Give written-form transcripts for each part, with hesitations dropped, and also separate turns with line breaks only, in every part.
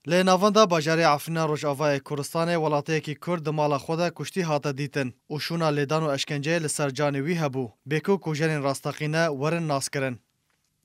لی ناوندا باجاری عفرین روجاوای کوردستان ولاتیکî کورد مالا خود کشتی هاته دیتن و شونا لیدان و اشکنجه لسر جانوی هبو بکو کوجرین راستقینه ورن ناس کرن.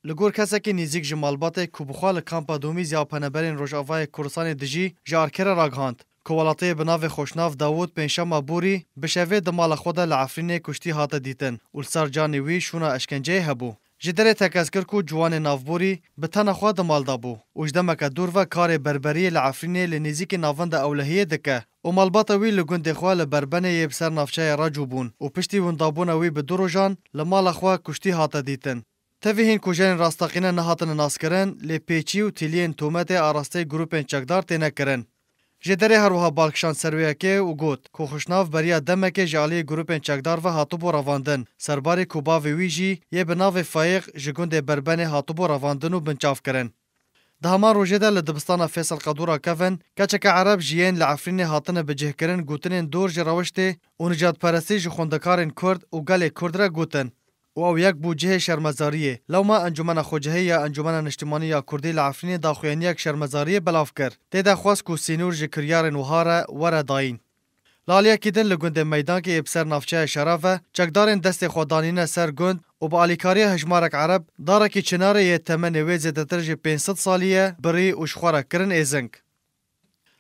لگور کسکی نزیک جمالبات کوبخوال کامپا دومیز یا پنبرین روجاوای کوردستان دجی جارکر راگهاند. کوالاتي بناف خوشناف داوود بنشما بوري بشوي دمال خودا لعفرين كشتي هاتا ديتن ولسر جاني وي شونا اشكنجي هبو جدره تكذكر كو جوان نافبوري بتنا خوا دمال دابو وجدمك دورفا كاري بربري لعفرين لنزيك نافند اولهيه دكه ومالباتا وي لگند خوا لبربنه يبسر نافچه راجوبون وپشتي ون دابونا وي بدروجان لمال خوا كشتي هاتا ديتن تفهين کوجن راستقينه نهاتن ناسكرن لپيچي و تلين تومته آراسته گروپن چقدار تنه کرن جدره هروها بالکشان سرویه و گوت که خوشناف بریا دمک جالی گروپن چکدار و هاتوبو رواندن سرباری کوبا و ویجی یه بناو فایق جگوند بربنه هاتوبو رواندن و بنچاف کرن. ده همان روژه ده لدبستان فیصل قدورا کفن کچک عرب جیین لعفرین هاتن بجه کرن گوتنین دور جراوشته و نجات پرستی جخوندکارن کرد و گل کرد را گوتن. و او یک بوجه شرمزاریه لو ما انجمن خوجهه یا انجمن اجتماعی یا کردی لعفرین داخوینی یک شرمزاریه بلاف کر تیدا خواست کو سینور جکریار وهاره ور داین لالیا کیدن لگند میدان که ابسر نافچه شرافه چکدارن دست خودانینه سر گند و با الیکاری هجمارک عرب داره که چناره یه تمن ویزه دترج 500 سالیه بری وشخوره کرن ایزنگ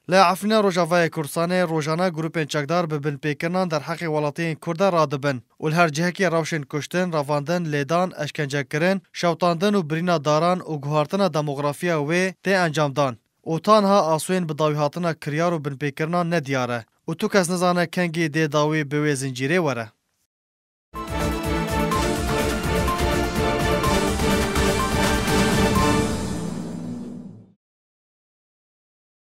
لا عفرین روجاوای کوردستان روزانه گروپن چکدار ببن پیکرنان در حق ولاتین کرد رادبن و هر جهه که روشن کشتن، رواندن، لیدان، اشکنجه کرن، شوطاندن و برینا داران و گوهارتن دموگرافیا و تی انجام دان. و تانها آسوین بداویهاتنا کریار و بن پیکرنان ندیاره. و تو کس نزانه کنگی دی داوی بوی زنجیره وره.